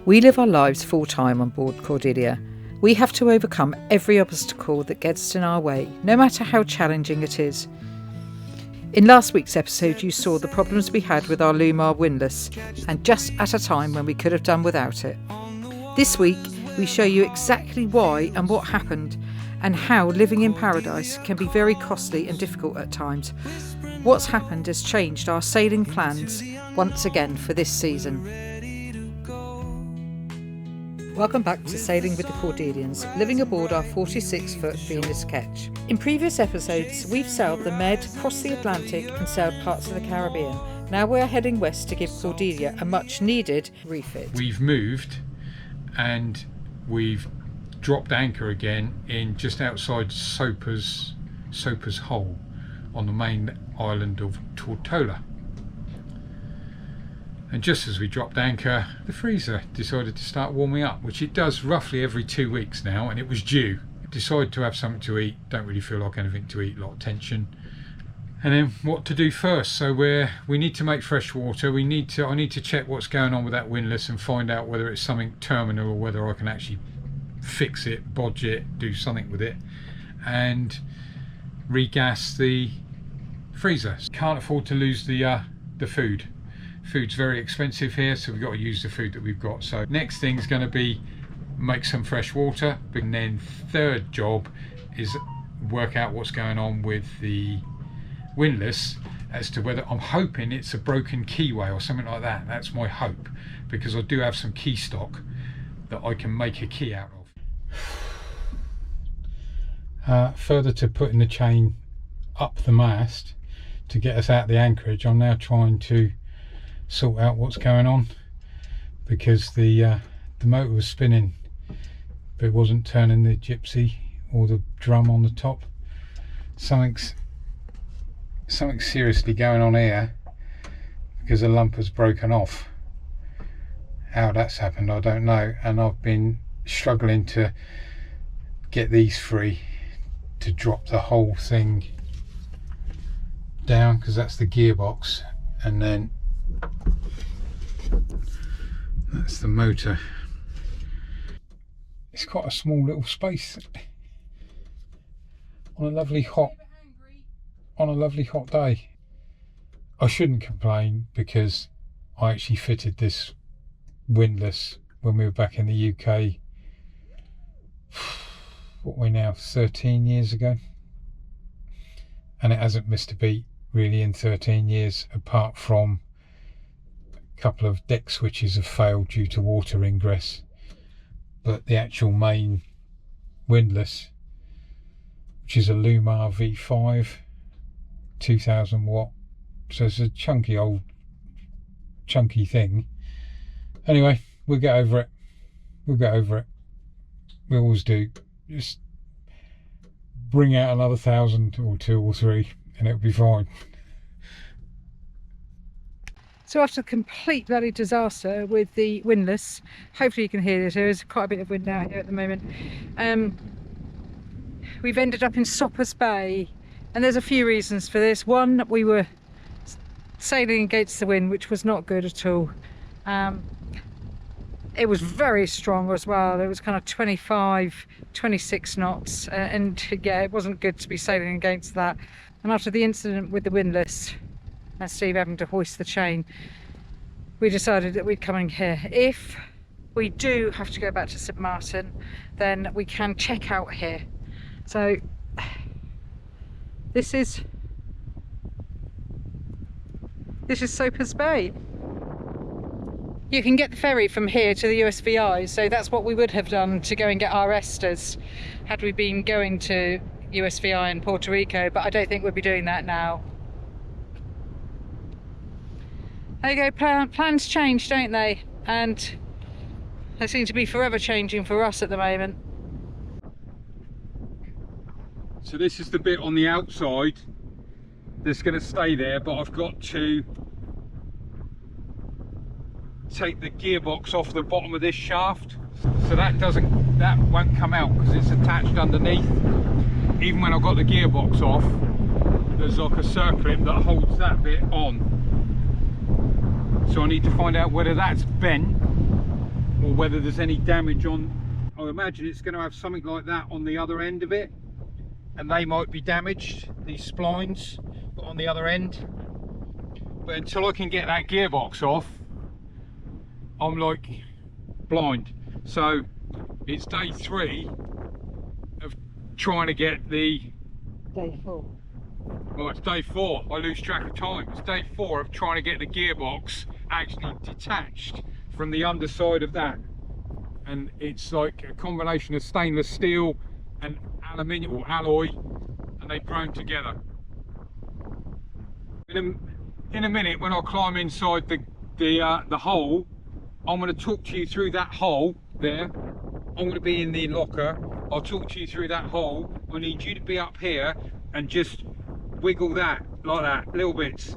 We live our lives full-time on board Cordelia. We have to overcome every obstacle that gets in our way, no matter how challenging it is. In last week's episode, you saw the problems we had with our LEWMAR windlass, and just at a time when we could have done without it. This week, we show you exactly why and what happened, and how living in paradise can be very costly and difficult at times. What's happened has changed our sailing plans once again for this season. Welcome back to Sailing with the Cordelians, living aboard our 46-foot Venus Ketch. In previous episodes, we've sailed the Med, crossed the Atlantic and sailed parts of the Caribbean. Now we're heading west to give Cordelia a much-needed refit. We've moved and we've dropped anchor again in just outside Soper's Hole on the main island of Tortola. And just as we dropped anchor, the freezer decided to start warming up, which it does roughly every 2 weeks now, and it was due. Decided to have something to eat, don't really feel like anything to eat, a lot of tension. And then what to do first? So we need to make fresh water. I need to check what's going on with that windlass and find out whether it's something terminal or whether I can actually fix it, bodge it, do something with it, and regas the freezer. Can't afford to lose the food. Food's very expensive here, so we've got to use the food that we've got. So next thing is going to be make some fresh water, and then third job is work out what's going on with the windlass as to whether, I'm hoping it's a broken keyway or something like that. That's my hope, because I do have some key stock that I can make a key out of. Further to putting the chain up the mast to get us out the anchorage, I'm now trying to sort out what's going on, because the motor was spinning but it wasn't turning the gypsy or the drum on the top. Something's seriously going on here, because a lump has broken off. How that's happened I don't know, and I've been struggling to get these free to drop the whole thing down, because that's the gearbox, and then that's the motor. It's quite a small little space on a lovely hot day. I shouldn't complain, because I actually fitted this windlass when we were back in the UK, what are we now, 13 years ago, and it hasn't missed a beat really in 13 years, apart from a couple of deck switches have failed due to water ingress. But the actual main windlass, which is a LEWMAR V5 2000 watt, so it's a chunky thing. Anyway, we'll get over it. We always do. Just bring out another 1,000 or 2 or 3 and it'll be fine. So after a complete bloody disaster with the windlass, hopefully you can hear this, there is quite a bit of wind out here at the moment. We've ended up in Soper's Bay, and there's a few reasons for this. One, we were sailing against the wind, which was not good at all. It was very strong as well. It was kind of 25, 26 knots, and yeah, it wasn't good to be sailing against that. And after the incident with the windlass and Steve having to hoist the chain, we decided that we'd come in here. If we do have to go back to St Martin, then we can check out here. So this is Soper's Bay. You can get the ferry from here to the USVI, so that's what we would have done to go and get our esters had we been going to USVI in Puerto Rico, but I don't think we'll be doing that now. There you go, plans change, don't they? And they seem to be forever changing for us at the moment. So this is the bit on the outside that's going to stay there, but I've got to take the gearbox off the bottom of this shaft, so that won't come out because it's attached underneath. Even when I've got the gearbox off, there's like a circlip that holds that bit on. So I need to find out whether that's bent or whether there's any damage on. I imagine it's going to have something like that on the other end of it, and they might be damaged, these splines, but on the other end. But until I can get that gearbox off, I'm like blind. So it's day 3 of trying to get the... Day 4. Well, it's day 4. I lose track of time. It's day 4 of trying to get the gearbox actually detached from the underside of that. And it's like a combination of stainless steel and aluminium or alloy, and they've grown together. In a minute, when I climb inside the hole, I'm going to talk to you through that hole there. I'm going to be in the locker. I'll talk to you through that hole. I need you to be up here and just wiggle that like that, little bits,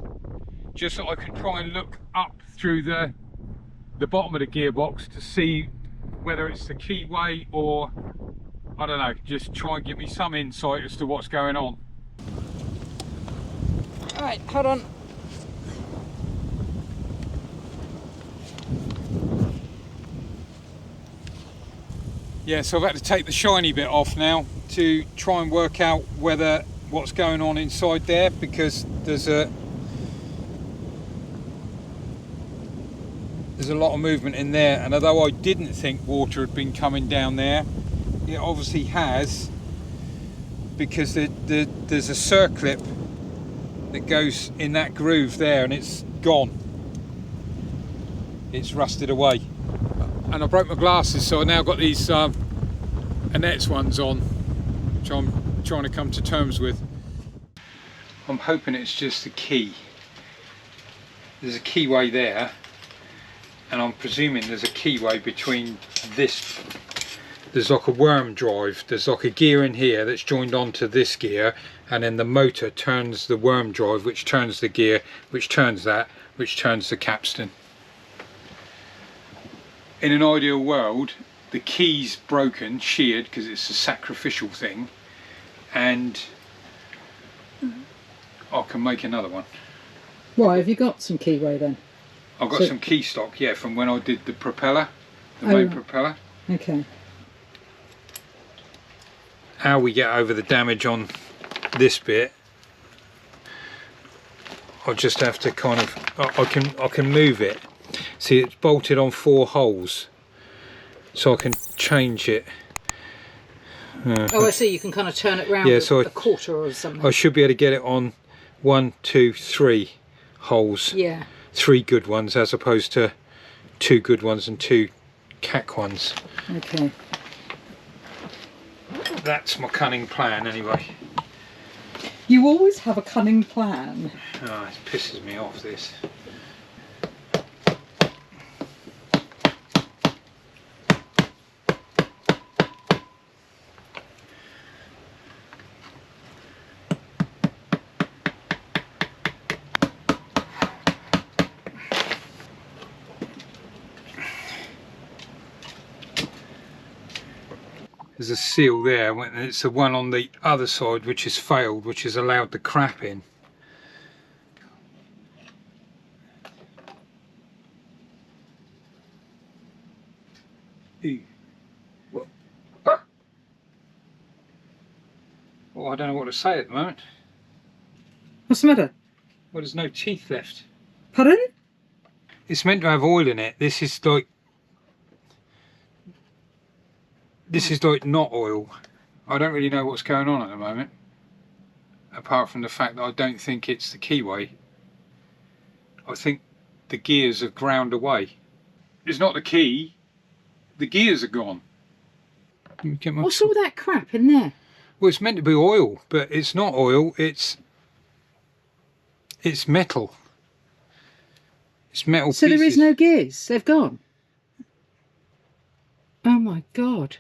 just so I can try and look up through the bottom of the gearbox to see whether it's the keyway or I don't know. Just try and give me some insight as to what's going on. All right, hold on. Yeah, so I've had to take the shiny bit off now to try and work out whether what's going on inside there, because there's a lot of movement in there, and although I didn't think water had been coming down there, it obviously has, because there's a circlip that goes in that groove there and it's gone. It's rusted away. And I broke my glasses, so I now got these Annette's ones on, which I'm trying to come to terms with. I'm hoping it's just the key. There's a keyway there, and I'm presuming there's a keyway between this. There's like a worm drive. There's like a gear in here that's joined onto this gear, and then the motor turns the worm drive, which turns the gear, which turns that, which turns the capstan. In an ideal world, the key's broken, sheared, because it's a sacrificial thing, and I can make another one. Why, have you got some keyway then? I've got some key stock, yeah, from when I did the propeller, the main propeller. Okay. How we get over the damage on this bit, I'll just have to kind of, I can move it. See, it's bolted on 4 holes, so I can change it. Oh, I see. You can kind of turn it round, yeah, so a quarter or something. I should be able to get it on 1, 2, 3 holes. Yeah. 3 good ones, as opposed to 2 good ones and 2 cack ones. Okay. That's my cunning plan, anyway. You always have a cunning plan. Oh, it pisses me off, this. There's a seal there, and it's the one on the other side which has failed, which has allowed the crap in. Well, I don't know what to say at the moment. What's the matter? Well, there's no teeth left. Pardon? It's meant to have oil in it. This is like not oil. I don't really know what's going on at the moment, apart from the fact that I don't think it's the keyway. I think the gears have ground away. It's not the key, the gears are gone. What's all that crap in there? Well, it's meant to be oil, but it's not oil, it's metal. It's metal So pieces. there is no gears, they've gone? Oh my God.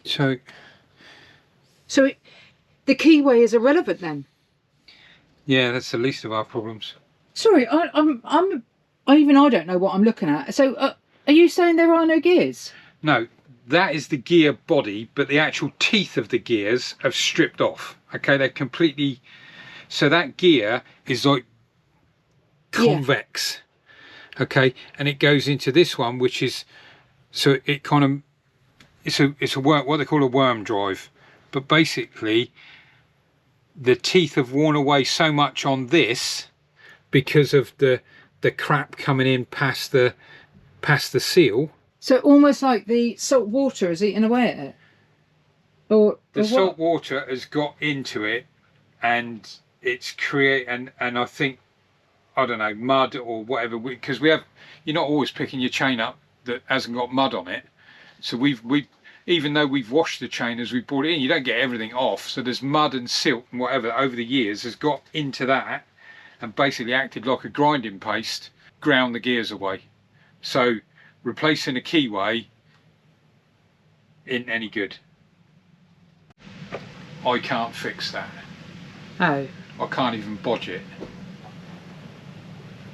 So the keyway is irrelevant then? yeah, that's the least of our problems. Sorry, I don't know what I'm looking at. So are you saying there are no gears? No, that is the gear body, but the actual teeth of the gears have stripped off. Okay, they're completely... So that gear is like convex. Yeah. Okay, and it goes into this one, which is So it kind of, it's a worm, what they call a worm drive, but basically the teeth have worn away so much on this because of the crap coming in past the seal. So almost like the salt water is eating away at it? Or the salt water has got into it, and it's and I think, I don't know, mud or whatever, because you're not always picking your chain up that hasn't got mud on it. So we've even though we've washed the chain as we brought it in, you don't get everything off. So there's mud and silt and whatever over the years has got into that and basically acted like a grinding paste, ground the gears away. So replacing a keyway isn't any good. I can't fix that. Oh. I can't even bodge it.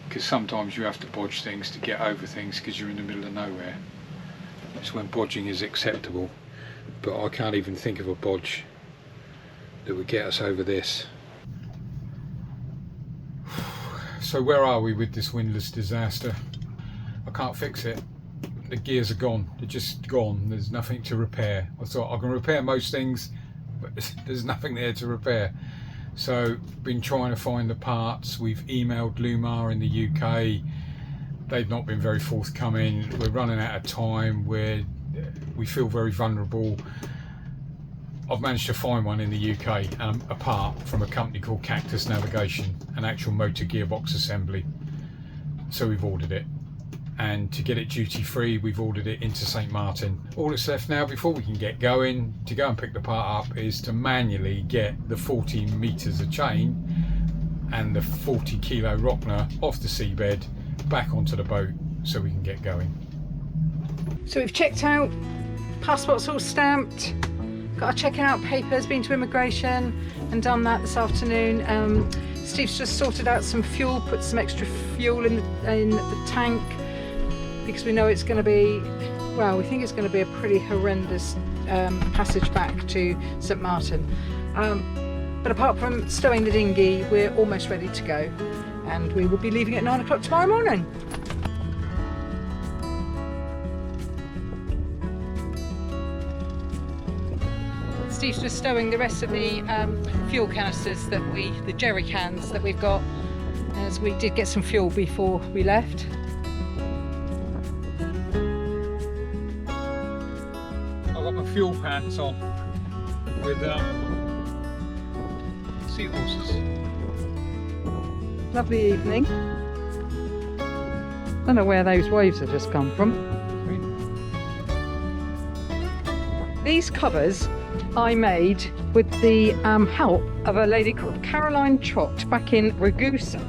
Because sometimes you have to bodge things to get over things because you're in the middle of nowhere. It's when bodging is acceptable. But I can't even think of a bodge that would get us over this. So where are we with this windlass disaster? I can't fix it. The gears are gone. They're just gone. There's nothing to repair. I thought I can repair most things, but there's nothing there to repair. So been trying to find the parts. We've emailed LEWMAR in the UK. They've not been very forthcoming. We're running out of time. We feel very vulnerable. I've managed to find one in the UK, apart from a company called Cactus Navigation, an actual motor gearbox assembly. So we've ordered it. And to get it duty free, we've ordered it into St Martin. All that's left now before we can get going to go and pick the part up is to manually get the 40 meters of chain and the 40 kilo rockner off the seabed back onto the boat so we can get going. So we've checked out, passport's all stamped, got our checking out papers, been to immigration and done that this afternoon. Steve's just sorted out some fuel, put some extra fuel in the tank, because we know it's going to be, well, we think it's going to be a pretty horrendous passage back to St Martin. But apart from stowing the dinghy, we're almost ready to go, and we will be leaving at 9 o'clock tomorrow morning. Steve's just stowing the rest of the fuel canisters the jerry cans that we've got, as we did get some fuel before we left. Fuel pants on with seahorses. Lovely evening. Don't know where those waves have just come from. These covers I made with the help of a lady called Caroline Trott back in Ragusa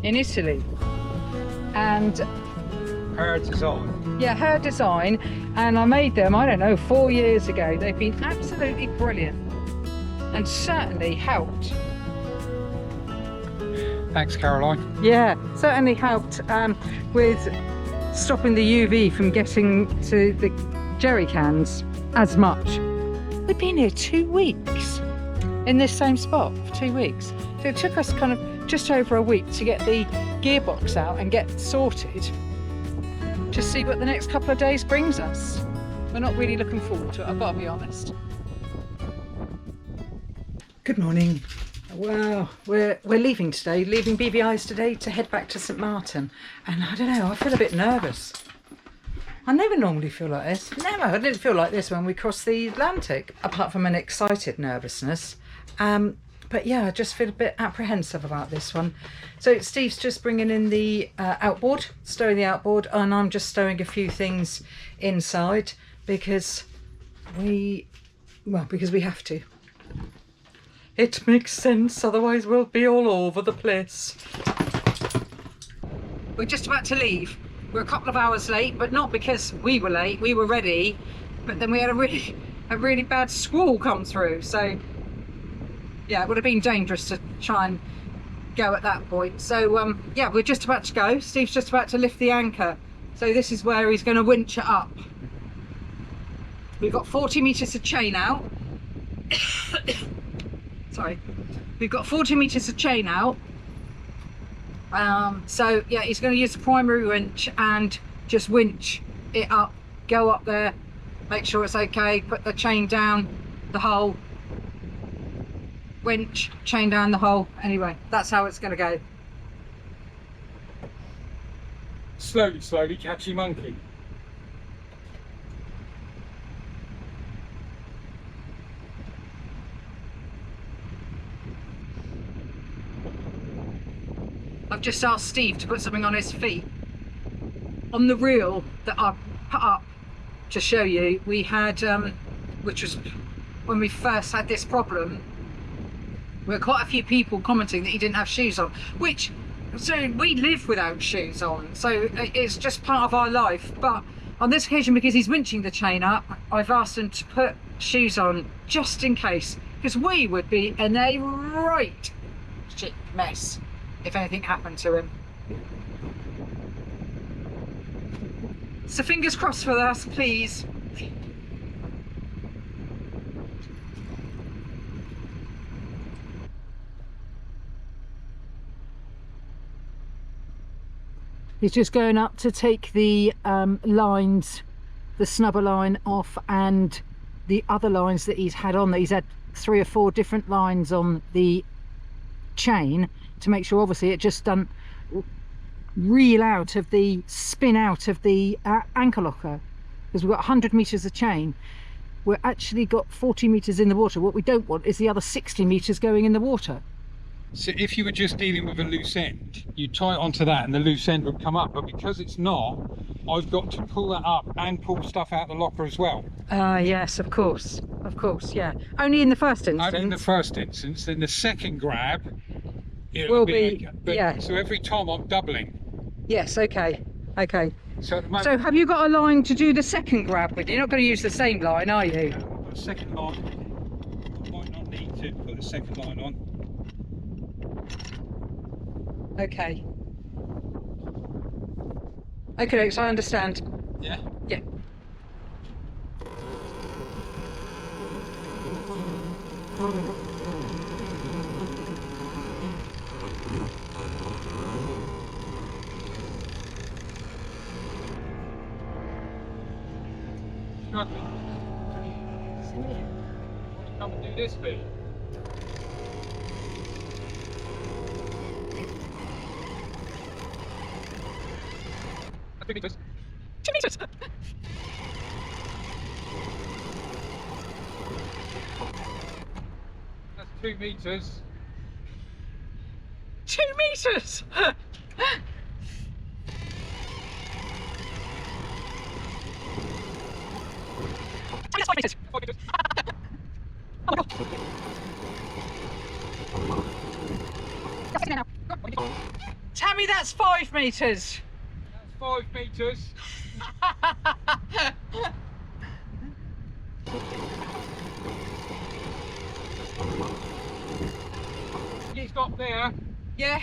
in Italy, and her design. Yeah, her design, and I made them, I don't know, 4 years ago. They've been absolutely brilliant and certainly helped. Thanks, Caroline. Yeah, certainly helped with stopping the UV from getting to the jerry cans as much. We've been here 2 weeks in this same spot for 2 weeks. So it took us kind of just over a week to get the gearbox out and get sorted. Just see what the next couple of days brings us. We're not really looking forward to it, I've got to be honest. Good morning. Well, we're leaving today, leaving BVI's today to head back to St Martin. And I don't know, I feel a bit nervous. I never normally feel like this. Never. I didn't feel like this when we crossed the Atlantic, apart from an excited nervousness. But yeah, I just feel a bit apprehensive about this one. So Steve's just bringing in the outboard, stowing the outboard, and I'm just stowing a few things inside because we have to. It makes sense, otherwise we'll be all over the place. We're just about to leave. We're a couple of hours late, but not because we were late, we were ready, but then we had a really bad squall come through, so yeah, it would have been dangerous to try and go at that point. So yeah, we're just about to go. Steve's just about to lift the anchor. So this is where he's going to winch it up. We've got 40 meters of chain out. Sorry. We've got 40 meters of chain out. So yeah, he's going to use the primary winch and just winch it up, go up there, make sure it's okay, put the chain down the hole, winch, chain down the hole. Anyway, that's how it's going to go. Slowly, slowly, catchy monkey. I've just asked Steve to put something on his feet. On the reel that I put up to show you, we had, which was when we first had this problem, there were quite a few people commenting that he didn't have shoes on, which, so we live without shoes on, so it's just part of our life. But on this occasion, because he's winching the chain up, I've asked him to put shoes on just in case, because we would be in a right shit mess if anything happened to him. So fingers crossed for us, please. He's just going up to take the lines, the snubber line off, and the other lines that he's had on there. He's had 3 or 4 different lines on the chain to make sure obviously it just doesn't reel out of the spin out of the anchor locker, because we've got 100 meters of chain. We're actually got 40 meters in the water. What we don't want is the other 60 meters going in the water. So if you were just dealing with a loose end, you tie it onto that and the loose end would come up, but because it's not, I've got to pull that up and pull stuff out of the locker as well. Yes, of course, yeah. Only in the first instance. Only in the first instance. In the second grab, it will be be yeah. So every time I'm doubling. Yes, okay. So at the moment, so have you got a line to do the second grab with? You're not going to use the same line, are you? I've got a second line. I might not need to put the second line on. Okay. Okay, so I understand. Yeah. Yeah. Come and do this bit. That's 2 meters. 2 meters! That's 2 meters. 2 meters! That's 5 meters! 5 meters. Oh my god! That's it now. Tammy, that's 5 meters! That's 5 meters. You stop there. Yeah.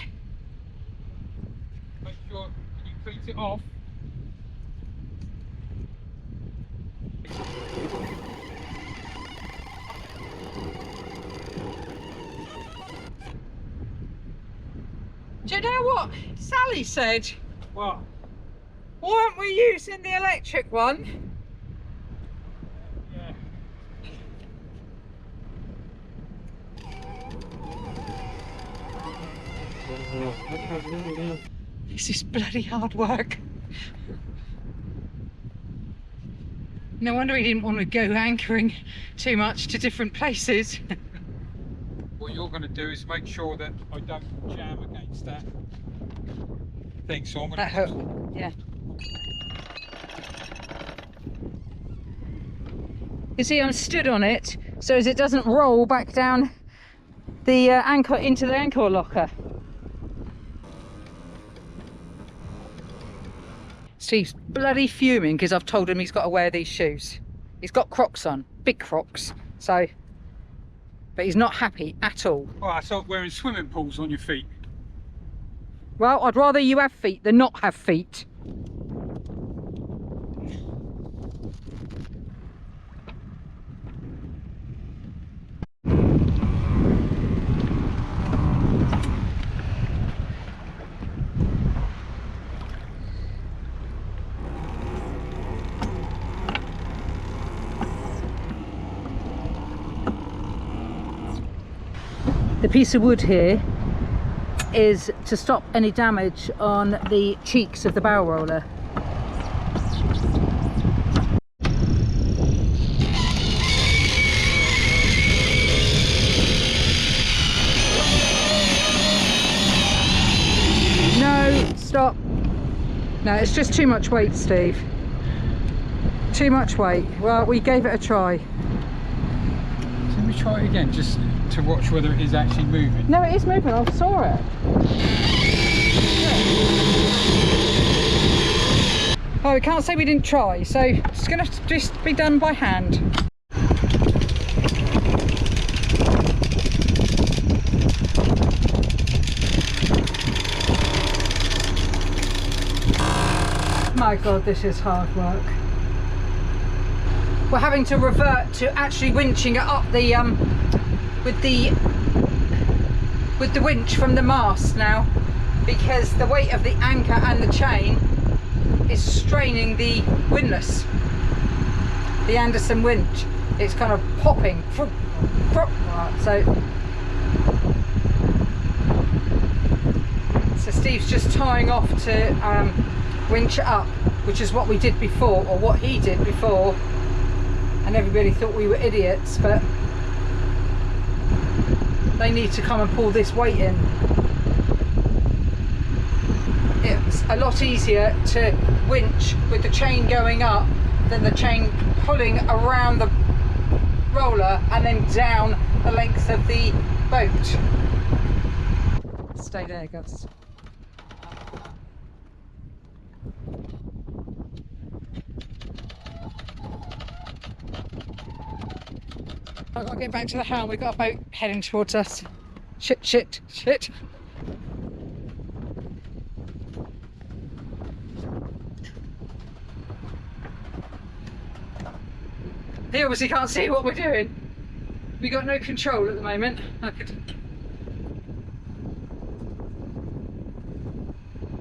Make sure you clean it off. Do you know what Sally said? What? Why aren't we using the electric one? Yeah. This is bloody hard work. No wonder he didn't want to go anchoring too much to different places. What you're going to do is make sure that I don't jam against that thing. So I'm going That hook, yeah. You see, I'm stood on it so as it doesn't roll back down the anchor into the anchor locker. Steve's bloody fuming because I've told him he's got to wear these shoes. He's got Crocs on, big Crocs, so, but he's not happy at all. Well, that's like wearing swimming pools on your feet. Well, I'd rather you have feet than not have feet. The piece of wood here is to stop any damage on the cheeks of the bow roller. No, stop. No, it's just too much weight, Steve. Too much weight. Well, we gave it a try. So let me try it again, just to watch whether it is actually moving. No, it is moving. I saw it. Oh, we can't say we didn't try, so it's going to just be done by hand. My God, this is hard work. We're having to revert to actually winching it up the with the winch from the mast now, because the weight of the anchor and the chain is straining the windlass, the Anderson winch. It's kind of popping. So Steve's just tying off to winch it up, which is what we did before, or what he did before, and everybody thought we were idiots, but they need to come and pull this weight in. It's a lot easier to winch with the chain going up than the chain pulling around the roller and then down the length of the boat. Stay there, Gus. I've got to get back to the helm. We've got a boat heading towards us. Shit, shit, shit. He obviously can't see what we're doing. We got no control at the moment.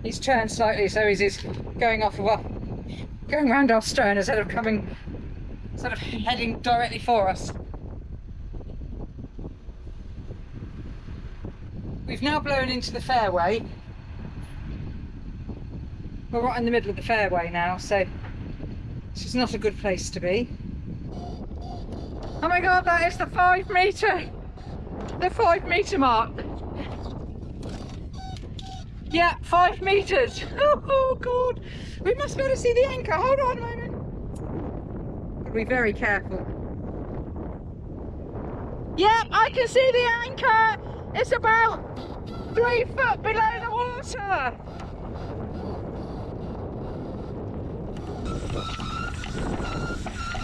He's turned slightly, so he's going off of going round our stern instead of heading directly for us. We've now blown into the fairway. We're right in the middle of the fairway now, so this is not a good place to be. Oh my God, that is the 5 metre mark. Yeah, 5 metres. Oh God, we must be able to see the anchor. Hold on a moment. Gotta be very careful. Yep, I can see the anchor. It's about 3 foot below the water.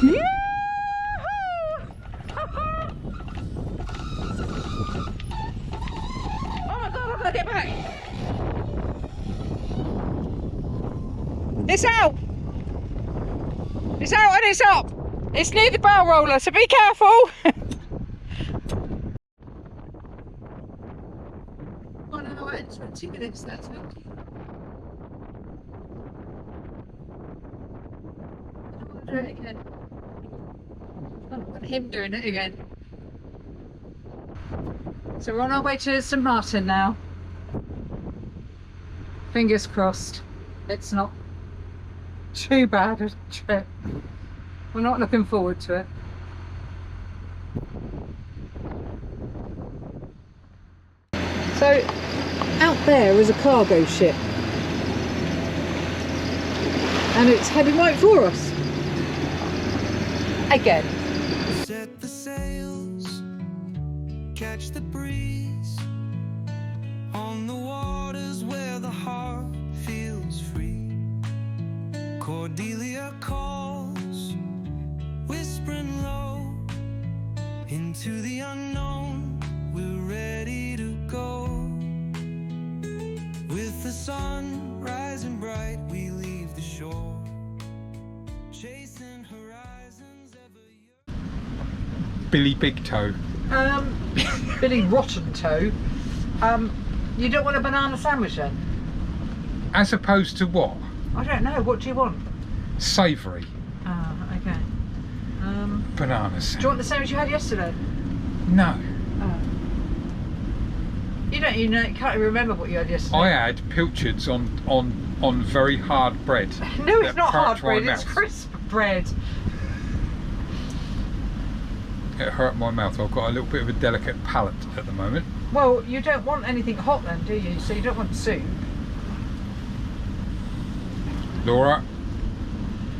Yeah. Oh my God, I've got to get back. It's out. It's out and it's up. It's near the bow roller, so be careful. 1 hour and 20 minutes, that's it. I don't want to do it again. I don't want him doing it again. So we're on our way to St Martin now. Fingers crossed it's not too bad a trip. We're not looking forward to it. So out there is a cargo ship and it's heading right for us again. Set the sails, catch the breeze on the waters where the heart feels free. Cordelia calls, whispering low into the unknown. We're ready to go. With the sun rising bright, we leave the shore, chasing horizons ever. Billy Big Toe. Billy Rotten Toe. You don't want a banana sandwich then? As opposed to what? I don't know. What do you want? Savoury. Ah, okay. Banana sandwich. Do you want the sandwich you had yesterday? No. Oh. You don't even know, you can't even remember what you had yesterday. I had pilchards on very hard bread. No, it's that not hard hurt my bread, it's mouth. crisp bread. It hurt my mouth. I've got a little bit of a delicate palate at the moment. Well, you don't want anything hot then, do you? So you don't want soup. Laura,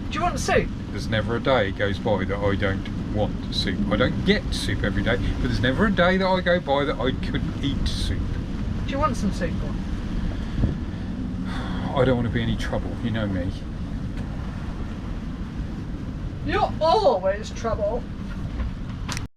Do you want soup? there's never a day goes by that I don't want soup. I don't get soup every day, but there's never a day that I go by that I couldn't eat soup. Do you want some soup? I don't want to be any trouble, you know me. You're always trouble.